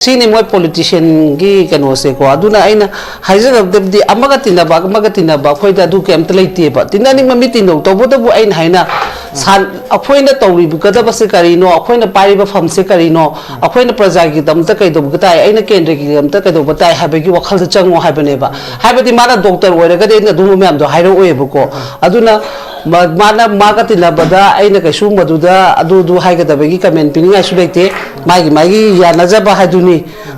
Sini mo politician gi kano se ko aduna aina haiza dabdi amaga tina ba khoi da du kem tleiti ba tinani mami tino to bodo bu aina haina san akhoina tawri bu kada ba se kari no akhoina pari ba fam se kari no akhoina praja gi dam ta kai do bu tai aina kendra gi dam ta kai do ba tai ha ba gi wakhal da chango ha ba ne ba ha ba di mana doctor oira ga de na du me am do hairo oe bu ko aduna mana maga tina bada aina kai su madu da adu du hai ga da ba gi comment pininga su leite magi ya najaba ha du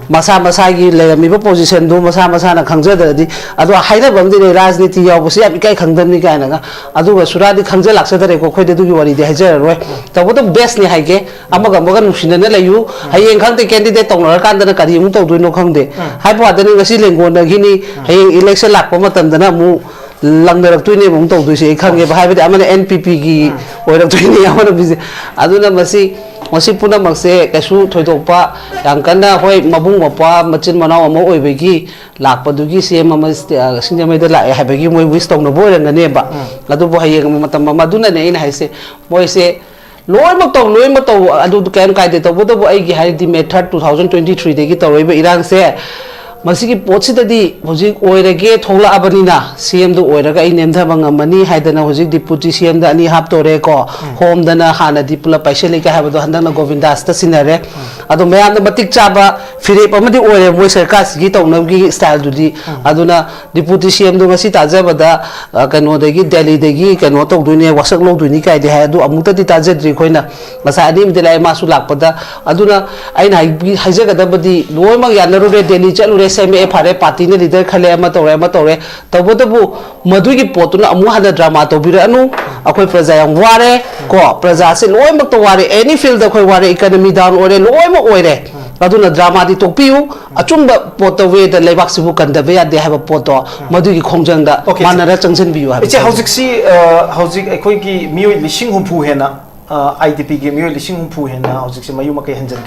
masa gi lerami ba position do masa na khangja da di adu haida bam di rajniti yaw busi abi kai khangdam ni kai na adu ga suradi khangja laksa da ko khoi de du gi wari de hajar roi ta bo to best ni hai ge amaga maga nusina na layu hayeng khangte candidate tonglar kan da kari mu to du no khangde hai pa da ni ngasi lengon na gi ni hayeng election lak pa matam da na mu langdarak tuine mu to du se khangge ba hai ba amana npp gi oirak tuine amana bi aduna masi puna makse kasu thoidokpa yangkana hoi mabung mapa machin manau ama oibegi lakpa dugi sem ama sinjamai da la habegi moi wish tong no boirang ne ba adu bo hayeng matam maduna ne ina haise moi se loi mak to adu kan kai de to bo bo ai gi hai di method 2023 de gi toroiba irang se masigi potsidadi hojik oirage thola abanina cm do oiraga ai nemda bangamani haidana hojik deputy cm da ani hap tore ko home dana hana dipula paise leka habado handana govindas ta sinare ado mayam da matik chaba fire pamadi oire moi sarkar gi tonabgi style dudi aduna deputy cm do ngasi tajabada kano dagi delhi dagi kano to duine wasak lo duini kai de ha adu amuta di tajadri khoina masa adim de lai masu lakpada aduna aina haijaga dabadi loimak yanaro re delhi chalure seme phare party ne leader khale ama tore tabotabu madui potuna amu hada drama to biranu akoi praja yang ware ko praja se loi mak to ware any field da khoi ware economy down ore loi mak oire aduna drama di topiu achumba poto we da lebak sibu kanda be ya de have poto madui khongjang da manara changchen biu ha eche hojik si hojik ekoi ki mioi lising humpu hena IDP game you listening to him now, Mayu Maka Henry.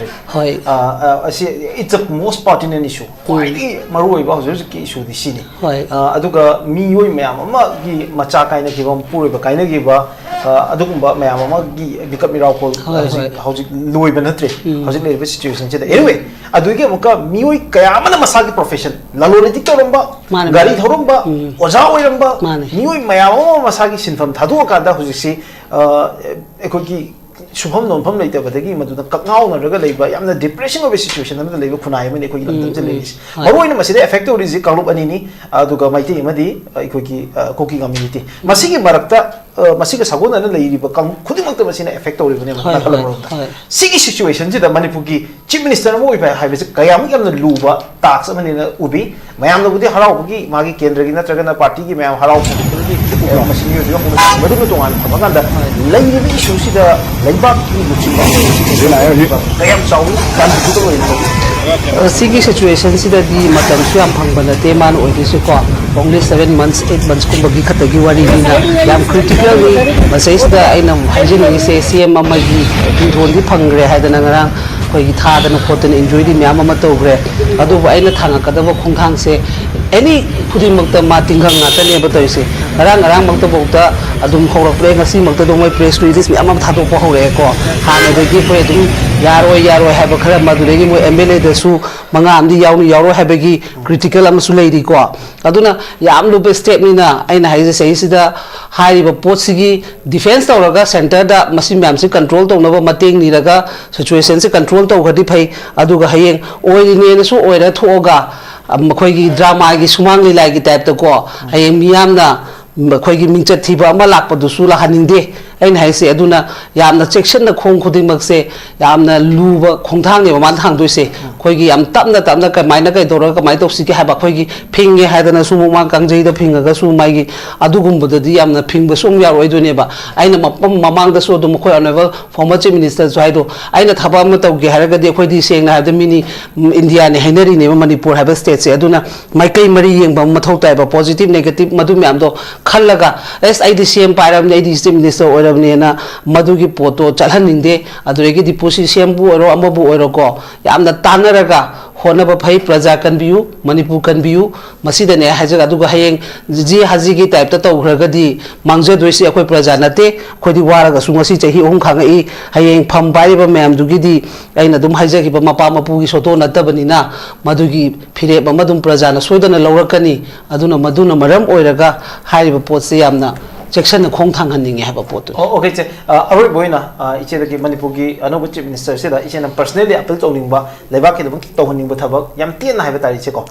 It's a most pertinent issue. Quite Maru about the issue the city. Aduga Miu Mamma gi Machaka in a given poor Bakaina giver, Adumba Mamma gi become miracle, how Louis Benetri, how it situation. Anyway, Aduga Muka Miu Kayamana Masaki profession, Laloritica Rumba, Gari Horumba, Ozawa Rumba, Miu Mayamo Masaki sin from Taduaka, who you see. Shubham non pam later, but again, Maduna Kakao, Naga, I'm the depression of a situation, I'm the labor Kunai, and Equity. Maroina Masida effective is Kalubanini, Duga Maiti Madi, cooking community. Masiki Marakta, Masika Saguna and Lady, but couldn't make the machine effective with Siki situation, the Manipuki, Chief Minister, if I have Kayam and the Luba, tax, I mean, Ubi, Mayam the Budi Harauki, Magi Kendrina, Tragana Party, Mayam Harau, machine, Maganda, lady issues the Labak, I am sorry, Sigi situation is that the Matam Suam Pangana Teman or Disuka, only 7 months, 8 months, Kumbagi Katagiwari, Yam critically, but says the Ainam Hajin, say, CM Mamagi, Tony Pangre had an around. Hard and important enjoy the Yamamoto Gre, Adu Aina Tanakadava Kongkang say any putting Mokta Martingang Nathan Batosi, Around Mokta, Adum Hora playing a sim of the Domai place to this Yamam Tato Pohoreko, Hana the Gift Yaro have a Karamaduregi, Emile the Su, Mangam, the Yaro Habegi, critical Amsuladi Qua. Aduna Yam Lupe Step Nina, Aina Haze says the high Potsigi defense Toraga center that Massimamsi control to Nova Mating Niraga situations control. Hadipai Aduga Hayeng, Oil so oil toga, Makogi drama, Sumangi like type to go. I am Yamna, Makogi Mincha Tiba, Malapa, Dusula Haninde, and I say Aduna, Yamna section the Kong Kudimak say, Yamna Luba, Kontang, Mantang to say, Kogi, I'm Tamna Tamaka, Minaka, Doraka, my Siki Habakogi, Ping had an Asuman Kanji, the Pingasu, Magi, Adugum, the Diamna Ping, the Sumia, Reduneba. I know Mamang the Sodom Koya former minister, so I do. I know Tabamata Garaga, the Quadi saying I have the mini Indian Henry, Manipur, have a state, Aduna, Michael Marie, and Bamatota, positive, negative, Madumando, Kalaga, as I the same Param, ladies, minister, or Madugi Poto, Chalaninde, Adregi, the Pussy Shambu or Amabu or Go, Yam the Tanaraga. होनब Fai प्रजा कनबियु मणिपुर कनबियु मसीदने हाजग अदुगा हयेंग जी हाजी की type ता तौग्रगदी मांगजदोइसि अखोय प्रजा नते खोदि वारगा सुंगसी चही ओम खांगई हयेंग फम बारिबा ma'am दुगिदी अइना दुम हाजगिबा मपा मपुगी सोतो नतबनिना मदुगी फिरे मदुम प्रजा न सोदना लौरकनी अदुना मदुना मरम ओइरगा हारिबा पोतसे यामना सेक्शन खोंग थांगहनिंगे हाबा पोत ओके चे अरोय बोइना इचे दगी मणिपुर की अनोब चीफ मिनिस्टर से दा इचे न पर्सनली अपील तौनिंगबा लेबा के दम तौहनिंगबा थबक याम तेन हाइबा तारि छे को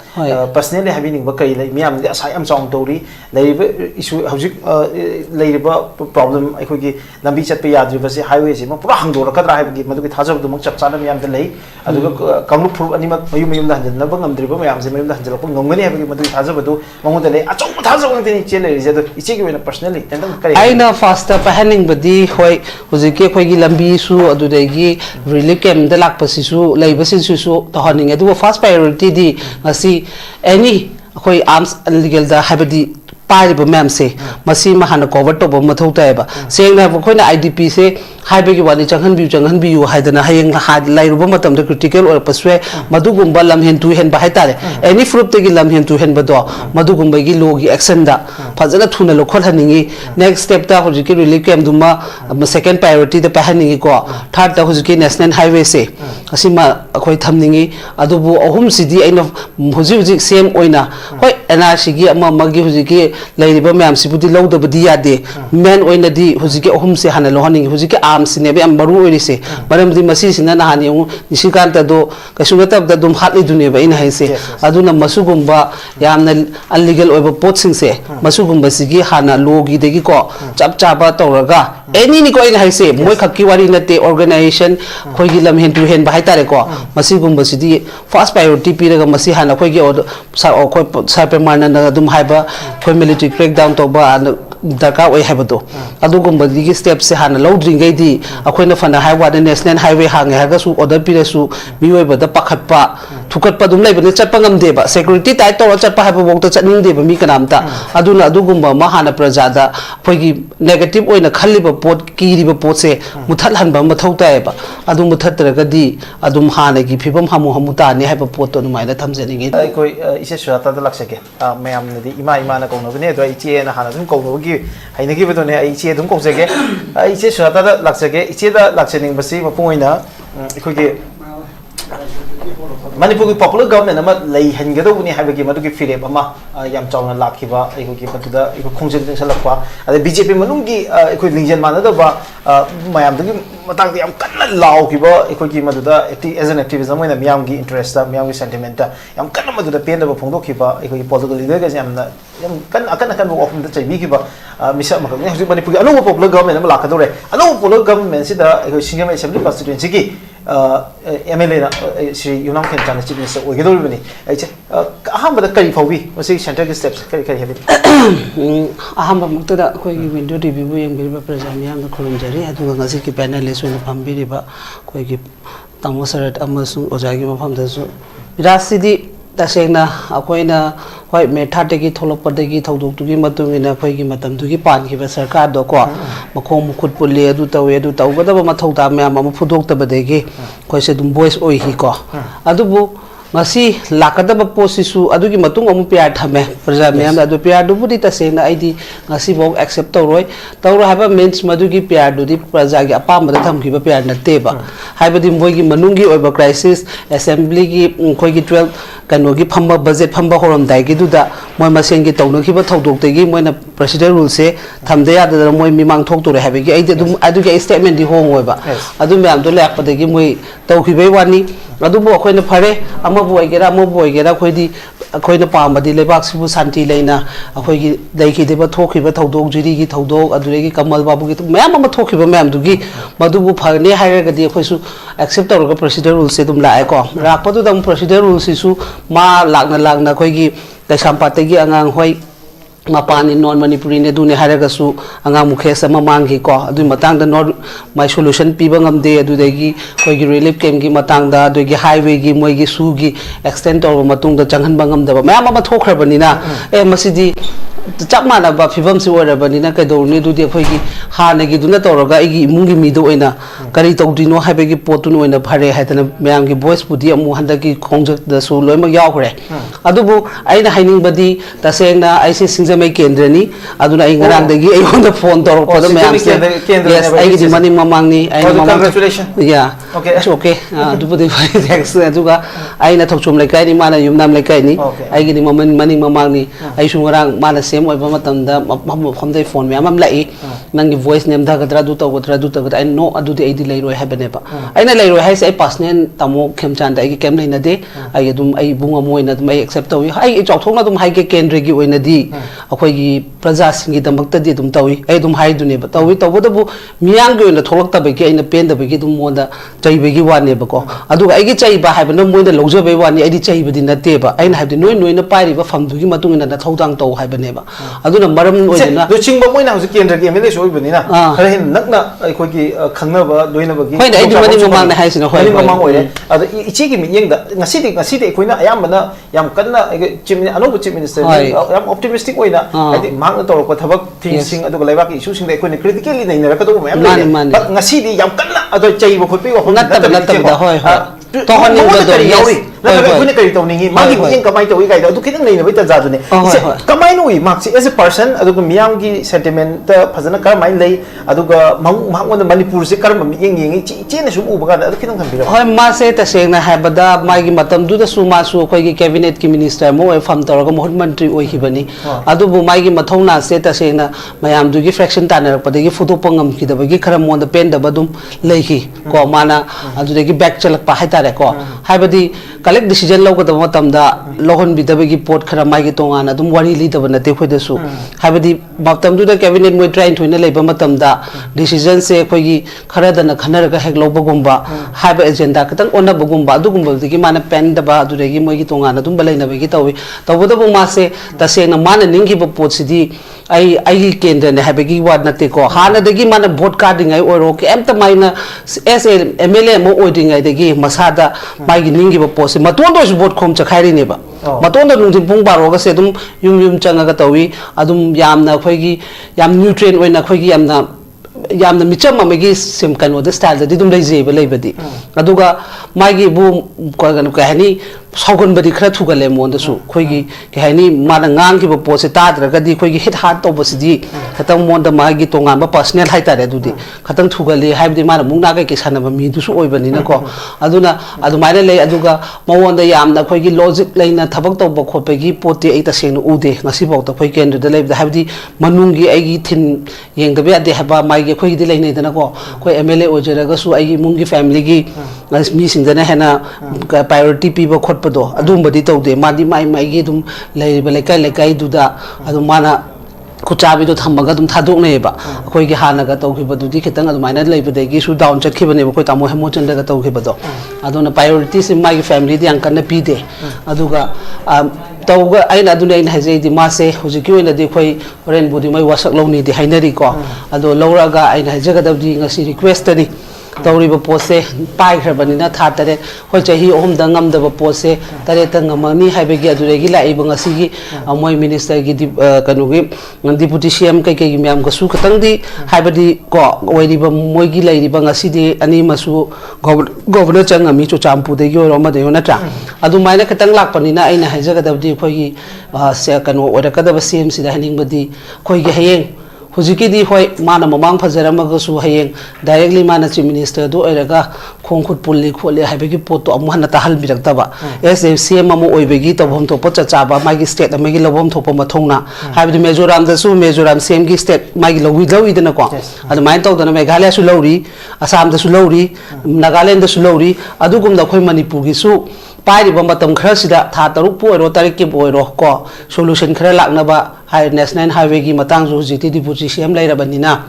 पर्सनली हाबिनिंगबा कई ले मियाम दे असा याम चांग तौरी लेबा इशू हौजिक लेबा प्रॉब्लम अखोय की लंबी चटपे याद्रिबा से हाईवे से पूरा हंगदोरकद्रा हाइबगी मदुगी थाजब दुमक चपचाना मियाम दे लई अदुगा कांगलु फुर अनिमक मयु मयुम दा हंजनबा ngамद्रिबा मियाम से मयुम दा हंजलको ngomgani हाइबगी मदुगी थाजब दु मंगोद ले अचौ थाजब ngते चे ले जे दु इचे की वेना पर्सनली आइना फास्टर पहनिंग बदी होय हुजिके खोगी लंबी सु अदुदेगी रिलीफ कैम्प द लाकपसिसु लेबसिसु तहनिंग अदु फर्स्ट प्रायोरिटी दी मसी एनी खोई आर्म्स अनलीगल दा हाबदी पारिबा मैम से मसी महान कवर तोब मथौ तायबा सेंगना खोइना आईडीपी से हाइबेगी वाली चंगहन बियु हाइदना हयेंग हाद लाइरुबा मतम द क्रिटिकल और पसवे मदुगुंबा लमहेन तु हेन बाहाय तारे एनी फ्रूट तेगी लमहेन तु हेन बदो मदुगुंबगी लोगी एक्शन दा फजना थुना लोखल हनिंगी नेक्स्ट स्टेप ता हुजिकी रिलीफ कैम्प दुमा सेकंड प्रायोरिटी द पहनिंगी को थर्ड ता हुजिकी नेशनल हाईवे से असिमा अखोय थमनिंगी अदुबु अहुम सिदी आइना हुजि सेम ओइना होय एनआरसी गी अमा मगी हुजिकी लेरिबा मैम सिबुदी लौदबदी यादे मेन ओइनादी हुजिकी अहुम से हाना लोहनिंगी हुजिकी आर्म्स ने बे मरु ओइरिसे मरमदी मसी सिना नहानि निशिकांत दो कसुगतब द दुम हातलि दुनेबा इन हाइसे अदुना मसुगुंबा यामना अनलीगल ओइबा पोटसिंग से मसुगुंबा सिगी हाना लोगी देगी को चप चाबा तौरगा एनी नि को इन हाइसे मोय खक्की वारी नते ऑर्गेनाइजेशन खोगी लमहेन तु हेन बाहाय तारे को मसिगुंबा सिदी फर्स्ट प्रायोरिटी पिरगा मसी हाना खोगी खोय साइपर मारना दुम हाइबा खोय मिलिटरी क्रैकडाउन तौबा दरकार ओइ हाइबदो अदुगुंबदी स्टेप से हाना लौद्रिंगैदी अखोयना फना हाइवा नेशनल हाईवे हांगे हागसु ऑर्डर पिरसु मियोइबदा पखतपा थुकतपा दुम लेबने चटपा ngamdeba security टाइट तौर चटपा हाइबा बोक्ता चटनिंगदेबा मी कनामता अदुना अदुगुंबा मा हाना प्रजादा खोगी नेगेटिव ओइना खल्लिबा पोट कीरिबा पोट से मुथल हनबा मथौ तायबा अदु मुथत्रगदी अदुम हानागी फिबम हमु हमु ताने हाइबा पोट तो नुमाइना थमजनिंगे कोई इसे सुजाता द लक्षके मैम नदी इमा इमा ना कौनबने दो इचे ना हाना दुम कौनबगी हाइनगी बदोने इचे दुम कौजगे इचे सुजाता द लक्षके इचे द लक्षनिंग बसी मपोइना इखोगे मणिपुर की पॉपुलर गवर्नमेंट अमा लई हनगदौनी हाइबगी मदुगी फिरेप अमा याम चावना लाखिबा इखोगी मदुदा इखो खोंजन सलक्पा अदे बीजेपी मनुंगी इखो लिंजन मानदबा मयाम दुगी मतंग याम कन्ना लाउखिबा इखोगी मदुदा एज एन एक्टिविज्म मोइना मियामगी इंटरेस्ट मियामगी सेंटिमेंट याम कन्ना मदुदा पेनदबा फोंदोखिबा इखोगी पॉलिटिकल लीडर गे यामना याम कन्ना अकन ऑफन द चैबिखिबा मिसा मखने हजि मणिपुर की अनु पॉपुलर गवर्नमेंट अमा लाखदोरे अनु पॉपुलर गवर्नमेंट सिदा इखो सिंगम असेंबली कॉन्स्टिट्यूएंसी की एमएलए ना श्री यूनाम खेमचांद चीफ मिनिस्टर ओइगदोरिबनी ऐचे अहमद करी फाउबी मसी सेंटर के स्टेप्स करी करी हेबि अहमद मुक्तदा कोई विंडो रिव्यू यंगिरिबा प्रजा मियाम खुरुमजरी अदुगा ngasi की पैनलिस्ट ओइना फंबिरिबा कोई की तमो सरत अमसु ओजागी मफमदसु रासिदी तसेंगना अखोइना होय मे 30 की थोलपदगी थौदोक्तुगी मतुंगिना अखोइगी मतमदुगी पानखिबा सरकार दो को मखों मुखुत पुल्ले अदु तवे अदु तौगदबा मथौता म्याम अम फुदोक्तबदेगी खोइसे दुम वॉइस ओइ ही को अदुबु ngasi lakadaba posisu adugi matung amu piar thame praja myam adu piar du budi tasena aidi ngasi bok accept tawroi tawra haba means madugi piar du di praja gi apam da thamkiba piar natte ba haibadi moigi manungi oiba crisis assembly gi khoi gi 12 kanogi phamba budget phamba horom dai gi du da moi maseng gi tawno khiba thodok te gi moina president rule se thamde ya da moi mimang thok tore habi gi aidi adugi statement di hong oiba adu myam do lak padagi moi tawkhibai wani अदुबो अखोइना फरे अमबो ओइगेरा अमबो ओइगेरा खोइदी अखोइना पामबदी लेबाक सिबु शांति लेना अखोइगी दैखिदेबा थोखिबा थौदोक जुरीगी थौदोक अदुरेगी कमल बाबूगी ma'am अमा थोखिबा ma'am दुगी मदुबु फरने हाइरगदी अखोइसु accept तौरगा procedure rule से दुम लाएको राकपदु दम procedure rule Sissu मा लागना खोइगी कैसामपातेगी अंगांग होइ मापानी नॉन मणिपुरी ने दुने हारगसु अंगा मुखेस अमा मांगी को अदु Matang the not my solution पीबा ngamde अदु देगी कोई रिलीफ कैम्प की मतंग दा दोगी हाईवे की मोइगी सुगी एक्सटेंड तौर मतुंग द चंगहन बंगम दबा मैम अमा थोखरबनिना ए मसिदी chap mana ba phibam si ora bani na kai do ni du de khoi gi ha na gi du na to ga igi imung gi mi do oina kari to dino ha be gi potu no oina phare ha tana mayam gi voice pudi amu handa gi khongjak da su loi ma yaw khre adu bu ai na haining badi ta seng na ai se singjamai kendrani adu na ai ngarang da gi ai honda phone to ko da mayam se yes ai gi mani mamang ni ai congratulations yeah okay okay adu bu de thanks adu ga ai na thokchum lai kai ni mana yum nam lai kai ni ai gi ni mani mamang ni ai su ngarang mana sem oi ba matam da phom dai phone me amam lai nang gi voice name da gadra du to gadra du to gadra ai no adu de ai di lai roi ha bane ba ai na lai roi hai se ai personal tamo Khemchand ai gi kem lai na de ai dum ai bunga moi na dum ai accept tawi ai chok thong na dum hai ge kendra gi oi na di akhoi gi praja sing gi damak ta di dum tawi ai dum hai du ne ba tawi to bu miyang gi na tholak ta ba gi ai na pen da ba gi dum mo da chai ba gi wa ne ba ko adu ai gi chai ba hai ba na moi da lojja ba wa ni ai di chai ba di na te ba ai na hai di noi na pai ri ba pham du gi ma tung na da thodang to hai ba ne ba adu na maram oi na do ching ba moi na hu kendra gi mele so oi ba ni na khare hin nak na ai khoi gi khangna ba loi na ba gi hoi da ai du mani mamang na hai sin hoi mamang oi ne adu ichi gi mi yeng da ngasi de khoi na ayam ba na yam kan na chief anu chief minister yam optimistic oi na ai di mang na to ko thabak thing sing adu lai ba ki issue sing de khoi ne critically nei na ka do ma yam ngasi di yam kan na adu chai ba khoi pi wa ngat ta hoi to hon ni ba do yes na ka khoi ne kai to ni ma gi yeng kamai to i kai adu kitang nei na bai ta ja du ne kamai no i mak as a person adu miyam gi sentiment ta phajana kar mai lei adu ga mang on manipur se kar ma yeng yeng chi na sum u ba ga adu kitang kan bi hoi ma se ta seng na ha bada mai gi matam du da su ma su khoi gi cabinet ki minister mo e fam tor ga mohon mantri oi hi bani adu bu mai gi mathong na se ta seng na mayam du gi fraction ta na pa de gi photo pangam ki da ba gi khara mon da pen da ba dum lei hi ko mana adu de gi back chalak pa hai ta re ko hai badi collect decision lo ga da matam da lohon bi da ba gi pot khara mai gi tonga na dum wari li da ba na te khoi da su hai badi matam du da cabinet mo try to na lei ba matam da decision se khoi gi khara da na khanar ga hek lo ba gum ba hai ba agenda ka tang on na ba gum ba du gum ba gi mana pen da ba adu de gi mo gi tonga na dum ba lei na ba gi tawi tawu da bu ma se ta se na mana ning gi ba pot si di ai gi kendra ne hai ba gi wad na te ko ha na de gi mana vote card ngai oro ke em ta mai na SMLA mo oi ding ai de gi masada mai gi ning gi ba pot se maton do su vote khom cha khai ri ne ba maton da nung thing pung baro ga se dum yum changa ga tawi adum yam na khoi gi yam nutrient oi na khoi gi yam na micham ma gi sim kano da style da dum lei je ba lei badi aduga mai gi bu ko ga ka hani saugon badi khra thuga le mon da su khoi gi ke hani ma na ngang ki ba po se ta dra ga di khoi gi hit hard to ba si di khatang mon da ma gi tonga ba personal hai ta re du di khatang thuga le hai di ma na mung na ga ke sana ba mi du su oi bani na ko aduna adu mai le aduga mawon da yam na khoi gi logic lai na thabak to ba kho pe gi pote ai ta seng u de ngasi bok ta khoi ken da le da hai di manung gi ai gi thin yeng da ba de ha ba mai gi khoi di lai nei da na ko khoi MLA o jera ga su ai gi mung gi family gi mi sing da na hena priority pi ba khot do adum badi to de ma di mai gi dum lai ba lai kai du da adum mana kuchabi do thamaga dum thadok ne ba khoi gi hana ga to khi ba du di khitang adum mai na lai ba de gi su down chat khi ba ne ba khoi tamo hemo chan da ga to khi ba do aduna priority sim mai gi family di angkan na pi de aduga tauga aina aduna ina hajai di ma se huji ki oina di khoi ren budi mai wasak lo ni di hainari ko ado lora ga aina hajaga da di ngasi request ni tawri ba pose pai khrabani na tha tare hoi chahi om da ngam da ba pose tare ta ngamani haibe gi adure gi lai ba ngasi gi moi minister gi kanu gi deputy CM kai kai myam ga su katang di haibe di ko oiri ba moi gi lai ri ba ngasi di ani masu governor chang ami chu champu de gi ro ma de na tra adu mai na katang lak pani na aina haijaga da di khoi gi se kanu ora ka da ba CM si da haning ba di khoi gi hayeng hujiki di hoi mana mamang phajarama ga su hayeng directly mana chief minister do eraga khongkhut pulli khole haibegi poto amhana ta hal birak taba SFCM amo oibegi tobhom to pocha chaba magi state amagi lobom thopa mathongna haibdi Mizoram da su Mizoram CM gi state magi lowi dana ko adu main to dana Meghalaya su lori Assam da su lori Nagaland da su lori adu gum da khoi Manipur gi su pai ba matam khara sida tha taruk pu ro tarik ki boiro ko solution khara lakna ba hai national highway gi matang ju jiti deputy CM lai rabanina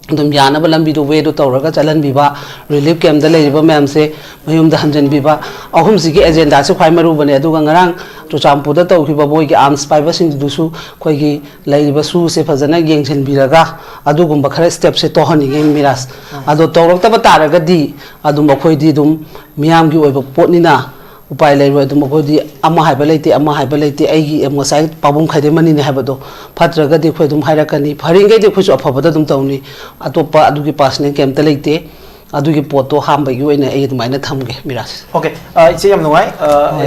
dum yana ba lambi do we do tawraga chalan biba relief camp da lai ba ma'am se mayum da hanjan biba ahum sigi agenda se khwai maru bane adu ngarang to champu da taw ki ba boy gi arms pai ba sing du su khoi gi lai ba su se phajana yengchen biraga adu gum ba khara step se to hani ge miras adu tawrak ta ba taraga di adu ma khoi di dum miyam gi oi ba pot ni na upai lai roi dum ko di ama hai ba leite ai ngasai pabum khai de mani ne ha ba do phatra ga de khoi dum haira kani pharing ge de khoi su apha da dum tawni atopa adu gi pasne kem ta leite adu gi poto ham ba gi oina ai dum aina tham ge miras okay iche yam nuai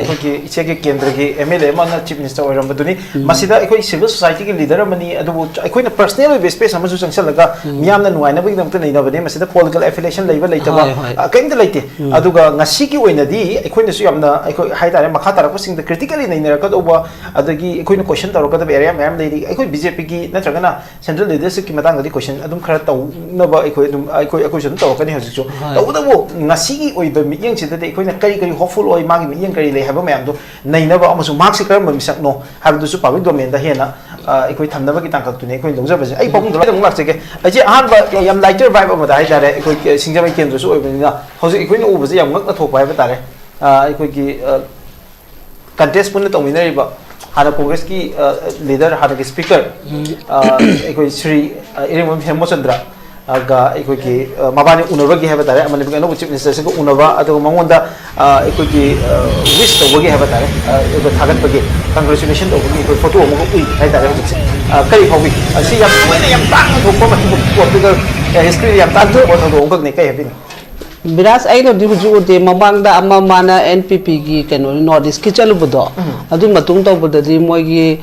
ko ki iche ge kendra gi MLA man chief minister oiram baduni masida ko civil society gi leader mani adu ko na personal space ama su sangsal laga miyam na nuai na ba dum ta nei na ba ne masida political affiliation level leita ba kain da leite adu ga ngasi gi oina di ko na su yam na ko hai tare makha tara ko sing da critically nei na ka do ba adu gi ko na question taro ka da area ma'am lady ko BJP gi na traga na central leadership ki matang di question adum khara taw na ba ko dum ko sun taw ka ni haju tawdabo ngasi oi ba miyang chida de koina kari kari hopeful oi magi miyang kari le haba mayam do naina ba amasu marks kar ma misak no haba du su public domain da hena koi thamna ba ki tangkak tu ne koi longja ba ai pabung da ngak che ke aje han ba yam lighter vibe ma da hai tare koi singja mai kendra su oi ba na hosi koi no ba je yam ngak na thok ba ba tare koi ki contest pun to minari ba hana congress ki leader hana ki speaker koi Sri Irimam Hemochandra aga ki mabani unaba gi haba tare amani bigano chief minister se ko unaba adu mangonda ki wish to bogi haba tare ko thagat bagi congratulation to bogi ko photo mo ko ui hai tare hojik se kari hobi asi yam yam tang ko ko political history yam tang to to ongak ne kai habini Biras ai no dibu ju de mabang da amma mana NPP gi kano north east ki chalu budo adu matung to budo di moi gi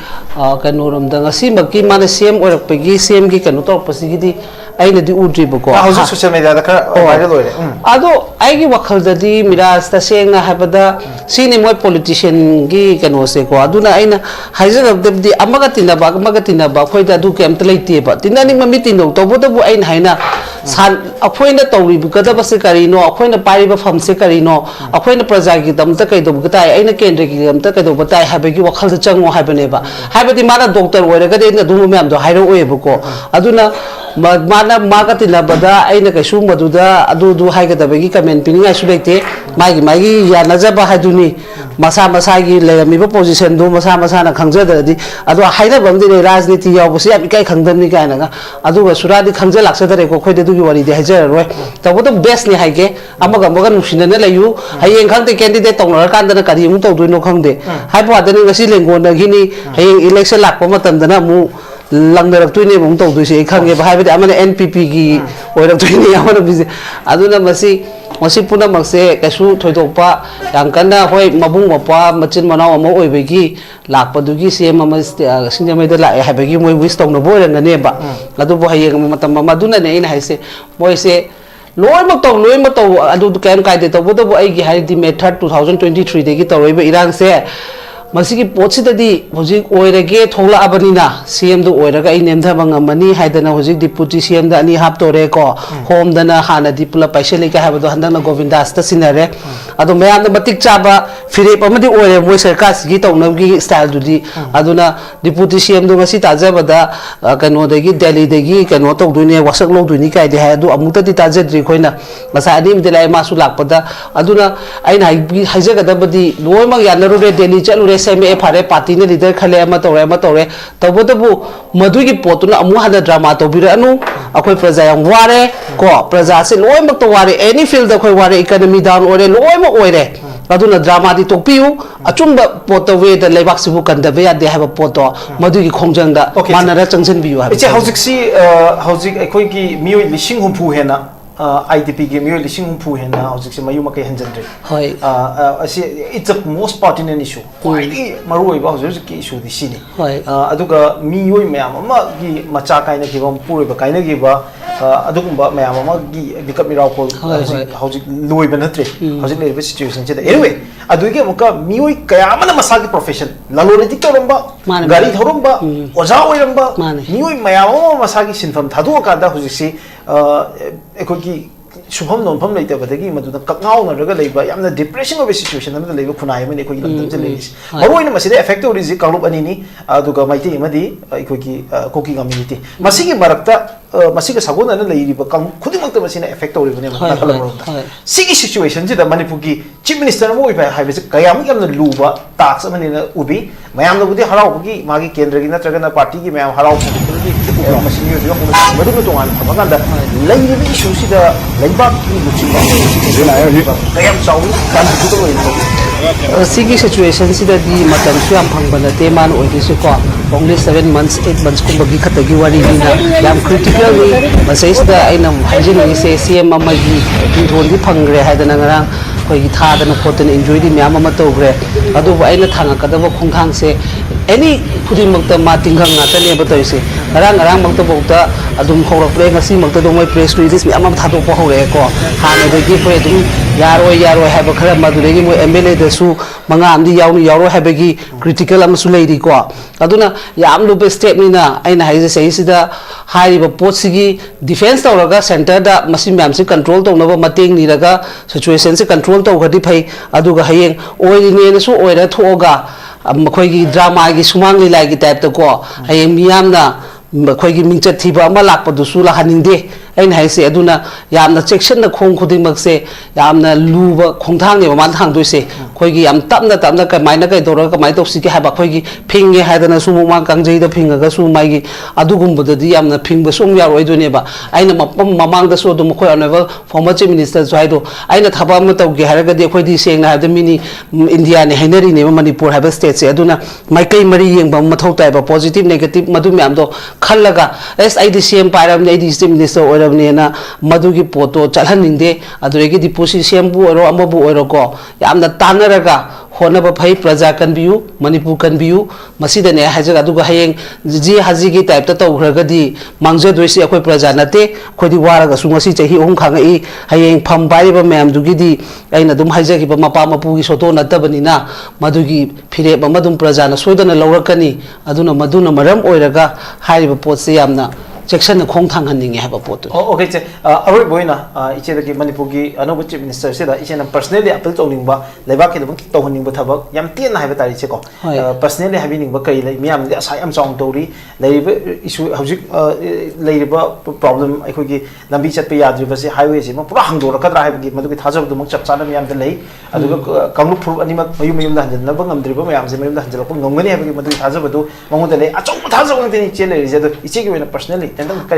kano rom da ngasi maki mana CM orak pe gi CM gi kano to pasi gi di ai na di udri bu ko ha social media da ka viral loi ado ai gi wakhal da di miras ta seng na habada sini moi politician gi kano se ko aduna ai na haiza da di amaga tina ba khoi da du kem ta leite ba tinani mami tino to bu da bu ai na haina san akhoi na tawri bu ka da bas kari no akhoi pari ba pham se kari no akhoi praja gi dam ta kai do bu tai aina kendra gi dam ta kai do ba tai ha ba gi wakhal da chango ha ba ne ba ha ba di mana doctor oira ga de na du me am do hairo oe bu ko aduna mana maga tina bada aina kai su madu da adu hai ga da ba gi comment pininga su leite magi ya na ja ba ha du ni masa gi le mi ba position do masa na khangja da di adu haina bam di rajniti yaw bu se ya kai khangdam ni kai na ga adu ga sura di khangja laksa da re ko khoi de du gi wari de hajar roi ta bo to best ni hai ge amaga nusina na layu hayeng khangte candidate tongnar kan da kari mu tawdoi no khangde hai pa da ni ngasi lengon na gini hayeng election lakpa matam da na mu langdarak tuine mu tawdoi se khange ba hai ba amana NPP gi oirak tuine amana bise aduna masi puna makse kasu thoidokpa yang kana hoi mabung mapa machin manaw amo oibegi lakpa dugi CM ama sinjamai da la hai ba gi moi wish tong no boy na ne ba adu bo hayeng matam ma duna ne ina haise moi se loi mak taw adu kem kai de taw bodo ai gi hai di method 2023 de gi tawroi ba irang se masigi potsi da di hojik oirage thola abanina CM do oiraga ai nem thabang amani haidana hojik deputy CM da ani hap tore ko home dana hana di pula paisa le ka ha do handana govindas ta sinare adu mayam da matik chaba fire pamadi oire moi sarkar gi tawnam gi style du di aduna deputy CM do ngasi taja bada kano de gi delhi de gi kano taw du ne wasak lo du ni kai de ha adu amuta di taja dri khoina masa ani de lai masu lakpada aduna aina haijaga da badi loi mak yanaru re delhi chalu re seme fare party ne leader khale ama tore tabodabu madui gi potuna amu hana drama to bira anu akoi praja yang ware ko praja se loi mak to ware any field da khoi ware economy down ore loi mak oire aduna drama di topiu achumba poto we da lebak sibu kandabe ya de have poto madui gi khongjang da manara changchen biu ha iche hojik akoi gi mioi lising humpu hena IDP gi mioi lising humpu hena hojik se mayu makai hanjandre hoi asi it's a most pertinent issue quite maroi ba hojik ki issue di sini hoi aduga mioi mayam ama gi macha kaina gi bam puri ba kaina gi ba adugumba mayam ama gi bikap mirau ko hojik loi ba natre hojik le situation che anyway aduge muka mioi kaya mana masa gi profession lalori to romba gari thoromba oja oiramba mioi mayam ama masa gi sinfam thadu ka da hojik si ekoki shubham nonpham leita badagi maduna kakngau na raga leiba yamna depression of situation amada leiba khunai mani ekoi lamdam je leis maroina maside effect ori ji kalup ani ni aduga maiti imadi ekoki koki community masigi marakta masiga sagona na leiriba kang khudimangta masina effect ori bane ma kalamarota sigi situation je da manipur gi chief minister mo iba haibese kayam yamna luba tax amani na ubi mayam na budi harau gi magi kendra gi na tragana party gi mayam harau masini yo ko madu to an maganda leiriba issue sida leibak ki muchi ba kayam sawi kan tu to Sigi situation sida di matam su am phang bana te man oi disu ko only 7 months 8 months kum bagi khatagi wari ni na yam critical ni masai sida aina hygiene ni se CM amagi thon di phangre haidana ngarang koi gi tha dana photen enjoy di myam ama to gre adu aina thanga kadaba khongkhang se any khuding makta ma tinghang na ta ne ba to se ngarang ngarang makta bokta adum khorok pre ngasi makta do moi press release mi ama tha do ko hore ko hana de gi pre dum yaroi haba khara maduregi mo MLA da su manga amdi yauro habagi critical am su leiri ko aduna yam lu be step ni na aina haise sei sida hari ba pot sigi defense tawraga center da masim yam se control tawna ba mateng ni raga situation se control taw gadi phai aduga hayeng oi ni ne su oira thoga khoi gi drama gi sumang li lai gi type ta ko hayeng miyam na khoi gi mingchat thiba ama lakpa du su la haningde aina haise aduna yamna section na khong khuding mak se yamna luba khongthang ne man thang doi se khoi gi yam tapna ka maina kai dora ka mai tok si ki haba khoi gi phinge haidana su ma kangjei da phinga ga su mai gi adugum bada di yamna phingba song ya roi do ne ba aina mamang da so dum khoi honorable former chief minister jai do aina thaba ma tau ge haraga de khoi di seng na da mini India ne hainari ne Manipur haba state se aduna mai kai mari yeng ba ma thau tai ba positive negative madu myam do khallaga SIDCM pairam ne chief minister na madugi poto chalhaningde aduregi di pusi sembu oro amabu oro ko yamna tanaraga honaba phai praja kanbiu Manipur kanbiu masida ne hajaga duga hayeng ji haji gi type ta tawraga di mangje doisi akoi praja nate khodi waraga sungasi chahi ohum khanga i hayeng pham bai ba mem dugi di aina dum haja gi ba mapa mapu gi soto natabani na madugi phire ba madum praja na soidana lawrakani aduna maduna maram oiraga haiba potse yamna section na khong thang haninge haba pot okay che aroi boina iche da ki Manipur gi anobu chief minister se da iche na personally appeal tawning ba leba ke dum to haning ba thabak yam tien na haba tari che ko personally having ba kai lai miam de asai am chong tori lai issue hojik lai ba problem ai khoi gi lambi chat pe yadri ba se highway se ma pura hangdo ra kadra haba gi madu ki thajab dum chap chana miam de lai adu kamlu phur ani ma mayum da hanjal na ba ngamdri ba miam se mayum da hanjal ko ngongani haba gi madu ki thajab du mangu de lai achong thajab ngti ni che lai je do iche gi wena personally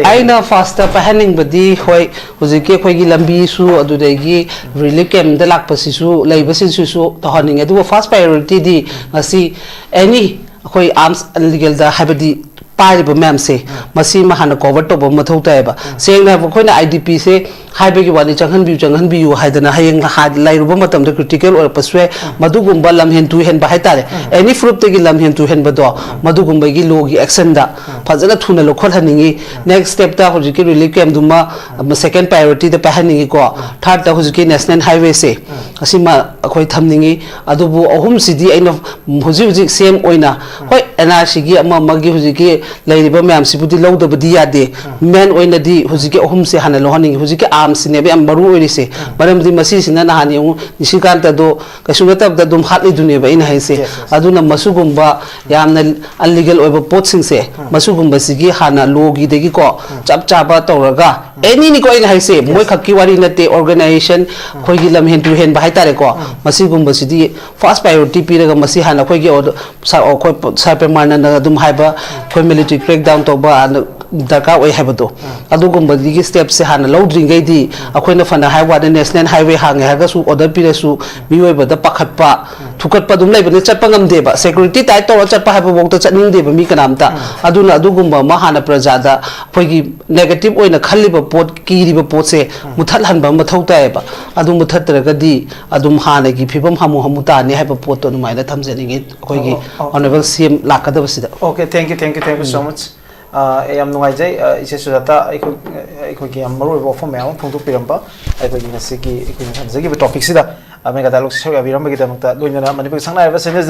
aina faster pahaning badi hoi hujike khoi gi lambi su adudegi relief camp da lak pasisu leibasin su to haning adu first priority di ngasi any khoi arms illegal da habadi पारिब ma'am से मसी महान cover तब मथौ तायबा सेंगना खोइना IDP से हाइबेगी वाली चंगहन बियु हाइदना हायंग लाइरुब मतम the critical और पसवे मदुगुंबा लमहेन to हेन बाहाय तारे एनी फ्रूट तेगी लमहेन टू हेन बदो मदुगुंबगी लोगी एक्शन दा फजना थुना लोखल हनिंगी नेक्स्ट स्टेप ता हुजिकी रिलीफ कैम्प दुमा सेकंड प्रायोरिटी द पहनिंगी को थर्ड ता हुजिकी नेशनल हाईवे से असिमा अखोय थमनिंगी अदुबु अहुम सिदी आइना हुजिक सेम ओइना होय एनआरसी गी अमा मगी हुजिकी लाइरिबा मैम सिबुदी लौदबदी यादे मेन ओइना दी हुजिकी अहुम से हाना लोहनिंगी हुजिकी आर्म्स ने बे मरु ओइरिसे मरमदी मसी सिना नहानि निशिकांत दो कसुगतब द दुम हातलि दुने बे इन हाइसे अदुना मसुगुंबा यामना अनलीगल ओइबा पोटसिंग से मसुगुंबा सिगी हाना लोगी देगी को चप चाबा तौरगा एनी नि को इन हाइसे मोय खक्की वारी नते ऑर्गेनाइजेशन खोइगी लमहेन टू हेन बाहाय तारे को मसिगुंबा सिदी फर्स्ट प्रायोरिटी पिरगा मसी हाना खोइगी सर पेमाना दुम हाइबा खोइ मिलिटरी क्रैक डाउन तोबा दरकार ओइ हाइबदो अदुगुंबदी स्टेप से हाना लौद्रिंगैदी अखोइना फना हाइवा नेशनल हाईवे हांगे हागसु ऑर्डर पिरसु मियोइबदा पाखटपा थुकटपा दुम लेबने चटपा ngamdeba security tai to चटपा हाइबा बोक्ता चटनिंगदेबा मी कनामता अदुना अदुगुंबा मा हाना प्रजादा खोइगी नेगेटिव ओइना खल्लिबा पोट कीरिबा पोट से मुथल हनबा मथौ तायबा अदु मुथतरगदी अदुम हानागी फिबम हमु हमुता ने हाइबा पोट तो नुमाइना थमजनिंगे खोइगी ऑनरेबल सीएम लाकदबसिदा okay thank you so much यम नुगाइजै इसे सुजाता अखोगी यम मरु वफम मैम फोंदो पिरंबा अखोगी नसिगी अखोगी हनजगी टॉपिक सिदा मेगा डायलॉग से याबिरंबगी दमता लोइना मनिपुर संगनायबा सेनियर